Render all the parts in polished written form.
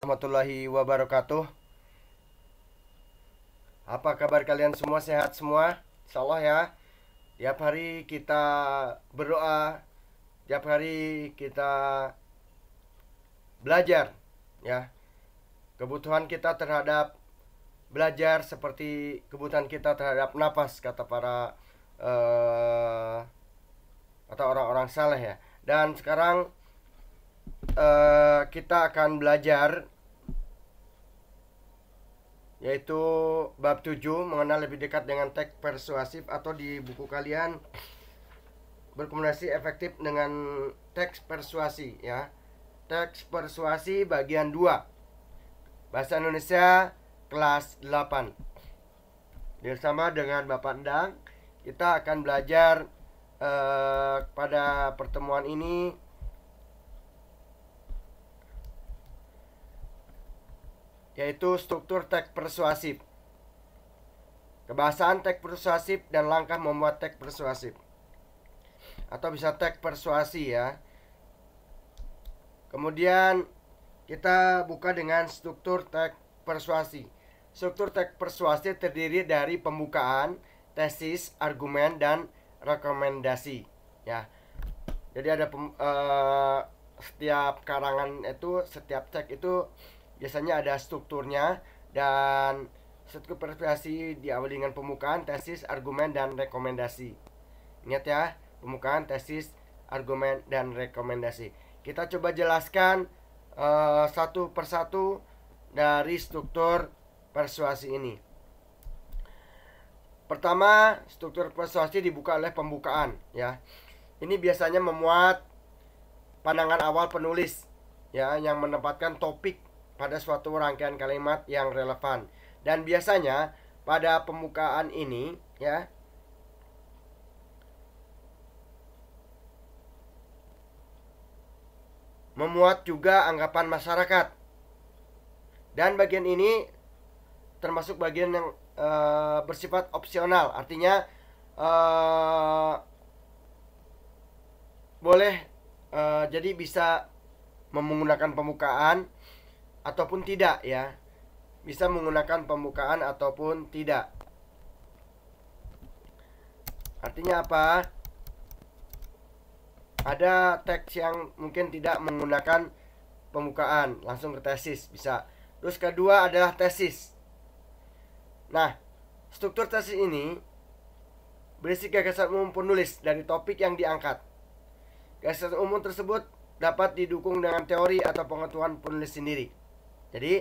warahmatullahi wabarakatuh. Apa kabar kalian semua? Sehat semua? Insyaallah ya. Tiap hari kita berdoa, tiap hari kita belajar ya. Kebutuhan kita terhadap belajar seperti kebutuhan kita terhadap nafas, kata para atau orang-orang saleh ya. Dan sekarang kita akan belajar yaitu bab 7, mengenal lebih dekat dengan teks persuasif, atau di buku kalian berkomunikasi efektif dengan teks persuasi ya. Teks persuasi bagian 2, bahasa Indonesia kelas 8. Bersama dengan Bapak Endang kita akan belajar pada pertemuan ini yaitu struktur teks persuasif, kebahasaan teks persuasif, dan langkah membuat teks persuasif, atau bisa teks persuasi ya. Kemudian kita buka dengan struktur teks persuasi. Struktur teks persuasi terdiri dari pembukaan, tesis, argumen, dan rekomendasi ya. Jadi ada setiap karangan itu, setiap teks itu biasanya ada strukturnya, dan struktur persuasi diawali dengan pembukaan, tesis, argumen, dan rekomendasi. Ingat ya, pembukaan, tesis, argumen, dan rekomendasi. Kita coba jelaskan satu persatu dari struktur persuasi ini. Pertama, struktur persuasi dibuka oleh pembukaan ya. Ini biasanya memuat pandangan awal penulis ya, yang menempatkan topik pada suatu rangkaian kalimat yang relevan. Dan biasanya pada pembukaan ini ya, memuat juga anggapan masyarakat. Dan bagian ini termasuk bagian yang bersifat opsional. Artinya boleh jadi bisa menggunakan pembukaan ataupun tidak ya. Bisa menggunakan pembukaan ataupun tidak. Artinya apa? Ada teks yang mungkin tidak menggunakan pembukaan, langsung ke tesis bisa. Terus kedua adalah tesis. Nah, struktur tesis ini berisi gagasan umum penulis dari topik yang diangkat. Gagasan umum tersebut dapat didukung dengan teori atau pengetahuan penulis sendiri. Jadi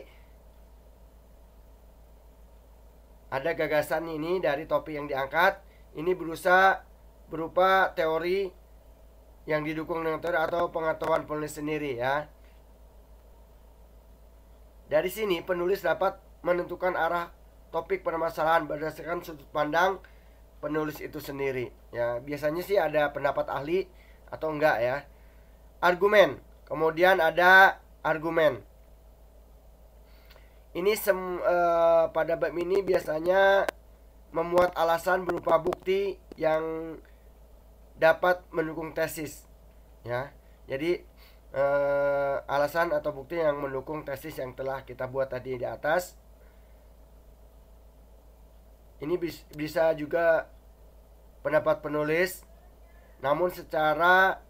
ada gagasan ini dari topik yang diangkat, ini berupa teori yang didukung dengan teori atau pengetahuan penulis sendiri ya. Dari sini penulis dapat menentukan arah topik permasalahan berdasarkan sudut pandang penulis itu sendiri ya. Biasanya sih ada pendapat ahli atau enggak ya. Argumen, kemudian ada argumen. Ini pada bab ini biasanya memuat alasan berupa bukti yang dapat mendukung tesis ya. Jadi alasan atau bukti yang mendukung tesis yang telah kita buat tadi di atas. Ini bisa juga pendapat penulis, namun secara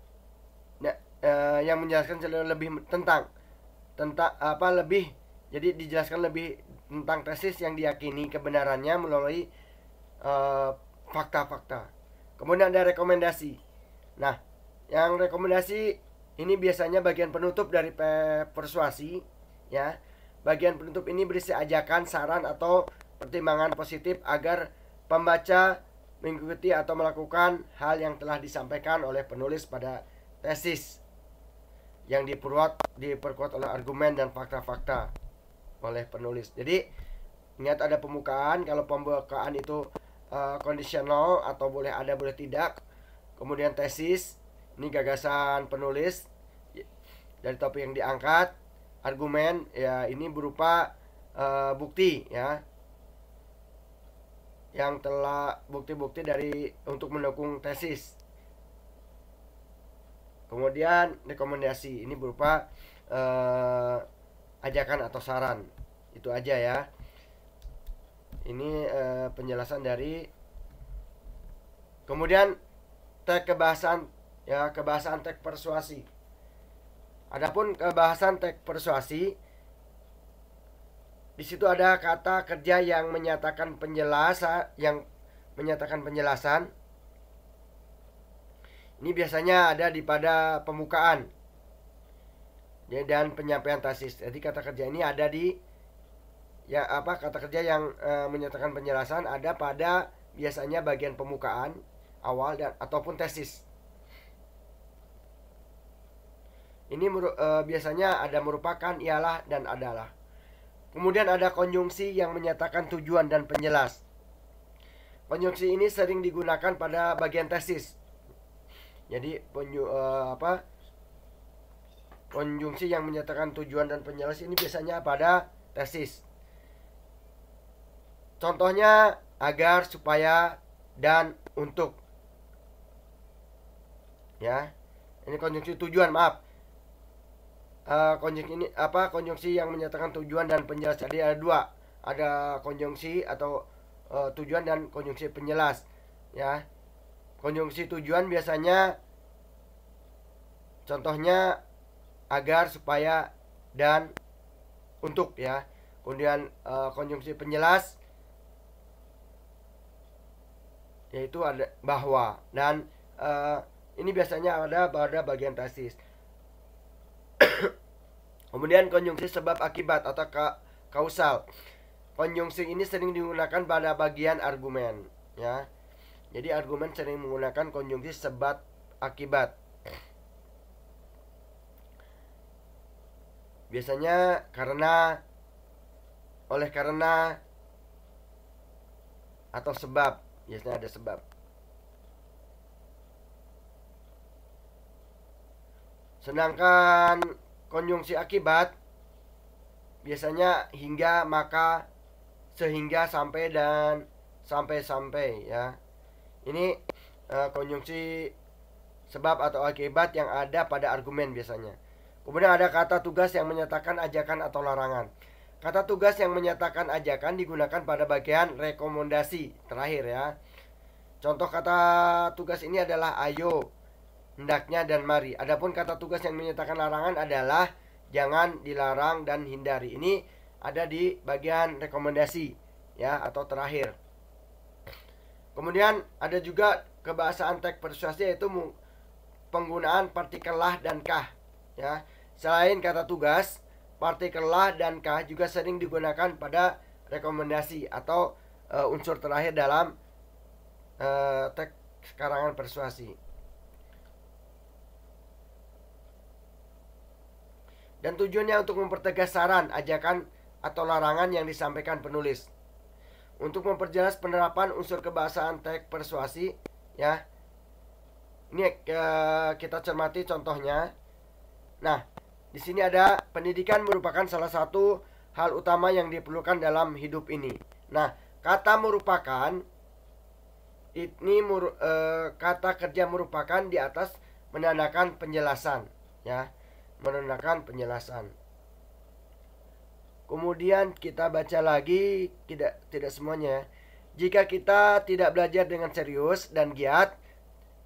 yang menjelaskan lebih tentang apa lebih. Jadi dijelaskan lebih tentang tesis yang diyakini kebenarannya melalui fakta-fakta. Kemudian ada rekomendasi. Nah, yang rekomendasi ini biasanya bagian penutup dari persuasi ya. Bagian penutup ini berisi ajakan, saran, atau pertimbangan positif agar pembaca mengikuti atau melakukan hal yang telah disampaikan oleh penulis pada tesis yang diperkuat oleh argumen dan fakta-fakta oleh penulis. Jadi ingat ada pembukaan. Kalau pembukaan itu kondisional atau boleh ada boleh tidak. Kemudian tesis, ini gagasan penulis dari topik yang diangkat. Argumen ya, ini berupa bukti ya, yang telah bukti-bukti dari untuk mendukung tesis. Kemudian rekomendasi ini berupa ajakan atau saran. Itu aja ya. Ini penjelasan dari. Kemudian teks kebahasaan ya, kebahasaan teks persuasi. Adapun kebahasan teks persuasi, di situ ada kata kerja yang menyatakan penjelasan, Ini biasanya ada di pada pembukaan ya, dan penyampaian tesis. Jadi kata kerja ini ada di kata kerja yang menyatakan penjelasan ada pada biasanya bagian pembukaan awal dan ataupun tesis. Ini biasanya ada merupakan, ialah, dan adalah. Kemudian ada konjungsi yang menyatakan tujuan dan penjelas. Konjungsi ini sering digunakan pada bagian tesis. Jadi konjungsi yang menyatakan tujuan dan penjelas ini biasanya pada tesis. Contohnya agar, supaya, dan untuk. Ya. Ini konjungsi tujuan, maaf. Konjungsi yang menyatakan tujuan dan penjelas. Jadi ada dua, ada konjungsi atau tujuan dan konjungsi penjelas ya. Konjungsi tujuan biasanya contohnya agar, supaya, dan untuk ya. Kemudian konjungsi penjelas yaitu ada bahwa, dan ini biasanya ada pada bagian tesis. Kemudian konjungsi sebab akibat atau kausal. Konjungsi ini sering digunakan pada bagian argumen ya. Jadi argumen sering menggunakan konjungsi sebab akibat. Biasanya karena, oleh karena, atau sebab. Biasanya ada sebab. Sedangkan konjungsi akibat biasanya hingga, maka, sehingga, sampai, dan sampai-sampai ya. Ini konjungsi sebab atau akibat yang ada pada argumen biasanya. Kemudian ada kata tugas yang menyatakan ajakan atau larangan. Kata tugas yang menyatakan ajakan digunakan pada bagian rekomendasi terakhir ya. Contoh kata tugas ini adalah ayo, hendaknya, dan mari. Adapun kata tugas yang menyatakan larangan adalah jangan, dilarang, dan hindari. Ini ada di bagian rekomendasi ya, atau terakhir. Kemudian ada juga kebahasaan teks persuasi, yaitu penggunaan partikel lah dan kah ya. Selain kata tugas, partikel lah dan kah juga sering digunakan pada rekomendasi atau unsur terakhir dalam teks karangan persuasi. Dan tujuannya untuk mempertegas saran, ajakan, atau larangan yang disampaikan penulis. Untuk memperjelas penerapan unsur kebahasaan teks persuasi ya. Ini kita cermati contohnya. Nah, di sini ada pendidikan merupakan salah satu hal utama yang diperlukan dalam hidup ini. Nah, kata merupakan ini kata kerja merupakan di atas menandakan penjelasan ya, menandakan penjelasan. Kemudian kita baca lagi, tidak semuanya. Jika kita tidak belajar dengan serius dan giat,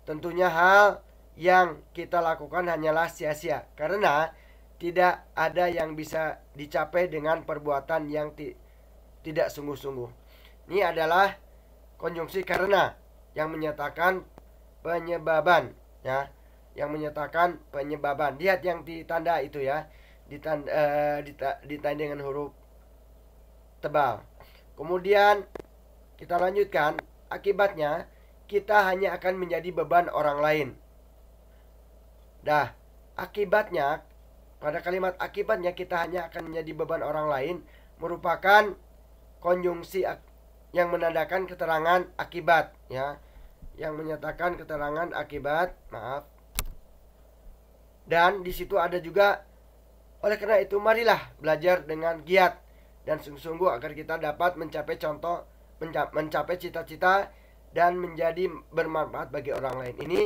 tentunya hal yang kita lakukan hanyalah sia-sia, karena tidak ada yang bisa dicapai dengan perbuatan yang tidak sungguh-sungguh. Ini adalah konjungsi karena yang menyatakan penyebaban ya, yang menyatakan penyebaban. Lihat yang ditanda itu ya, ditanda dengan huruf tebal. Kemudian kita lanjutkan, akibatnya kita hanya akan menjadi beban orang lain. Dah, akibatnya, pada kalimat akibatnya kita hanya akan menjadi beban orang lain merupakan konjungsi yang menandakan keterangan akibat ya, yang menyatakan keterangan akibat, maaf. Dan di situ ada juga, oleh karena itu marilah belajar dengan giat dan sungguh-sungguh agar kita dapat mencapai cita-cita dan menjadi bermanfaat bagi orang lain. Ini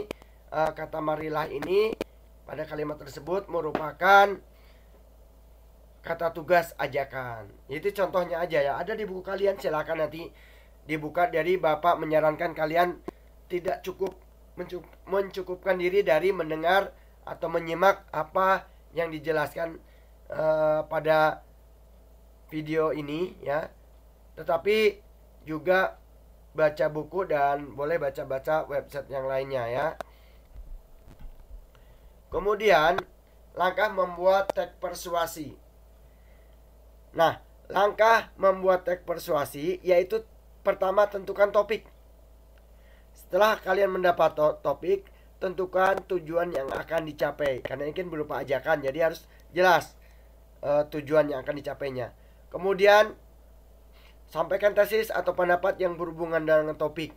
kata marilah ini pada kalimat tersebut merupakan kata tugas ajakan. Itu contohnya aja ya. Ada di buku kalian, silakan nanti dibuka. Dari Bapak menyarankan kalian tidak cukup mencukupkan diri dari mendengar atau menyimak apa yang dijelaskan pada video ini ya, tetapi juga baca buku dan boleh baca-baca website yang lainnya ya. Kemudian langkah membuat teks persuasi. Nah, langkah membuat teks persuasi yaitu pertama tentukan topik. Setelah kalian mendapat topik, tentukan tujuan yang akan dicapai. Karena ini kan berupa ajakan, jadi harus jelas tujuan yang akan dicapainya. Kemudian sampaikan tesis atau pendapat yang berhubungan dengan topik.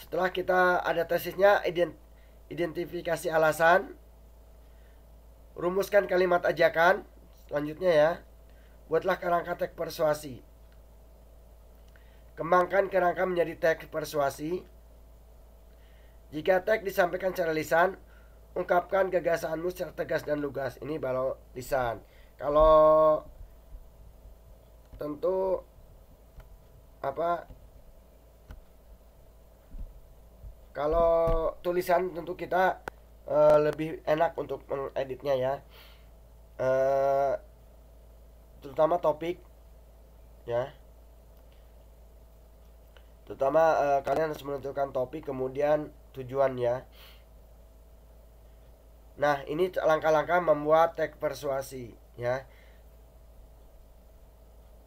Setelah kita ada tesisnya, identifikasi alasan, rumuskan kalimat ajakan. Selanjutnya ya, buatlah kerangka teks persuasi. Kembangkan kerangka menjadi teks persuasi. Jika teks disampaikan secara lisan, ungkapkan gagasanmu secara tegas dan lugas. Ini kalau lisan. Kalau tentu kalau tulisan tentu kita lebih enak untuk mengeditnya ya. Terutama topik ya. Terutama kalian harus menentukan topik, kemudian tujuan ya. Nah, ini langkah-langkah membuat teks persuasi ya.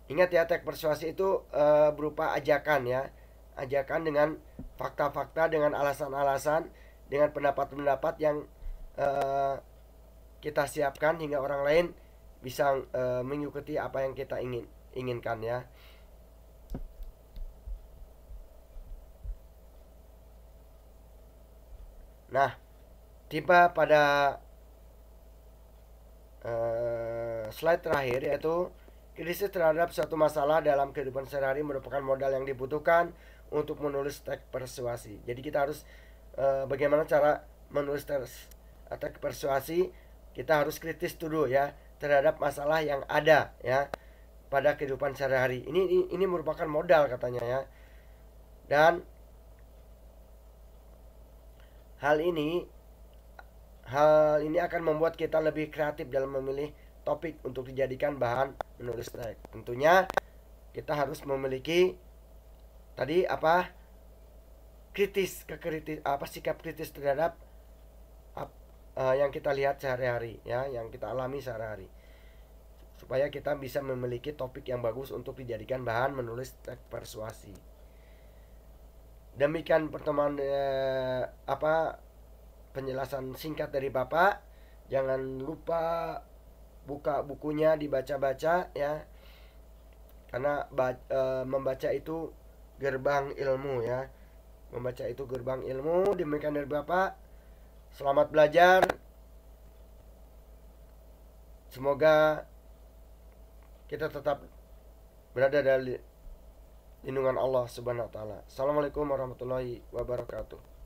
Ingat ya, teks persuasi itu berupa ajakan ya. Ajakan dengan fakta-fakta, dengan alasan-alasan, dengan pendapat-pendapat yang kita siapkan hingga orang lain bisa mengikuti apa yang kita inginkan ya. Nah, tiba pada slide terakhir, yaitu kritis terhadap suatu masalah dalam kehidupan sehari-hari merupakan modal yang dibutuhkan untuk menulis teks persuasi. Jadi kita harus bagaimana cara menulis teks persuasi. Kita harus kritis dulu ya terhadap masalah yang ada ya pada kehidupan sehari-hari. Ini merupakan modal katanya ya. Dan hal ini akan membuat kita lebih kreatif dalam memilih topik untuk dijadikan bahan menulis teks. Tentunya kita harus memiliki tadi sikap kritis terhadap yang kita lihat sehari-hari ya, yang kita alami sehari-hari, supaya kita bisa memiliki topik yang bagus untuk dijadikan bahan menulis teks persuasi. Demikian pertemuan penjelasan singkat dari Bapak. Jangan lupa buka bukunya, dibaca-baca ya. Karena membaca itu gerbang ilmu ya. Membaca itu gerbang ilmu. Demikian dari Bapak. Selamat belajar. Semoga kita tetap berada dalam lindungan Allah Subhanahu wa taala. Assalamualaikum warahmatullahi wabarakatuh.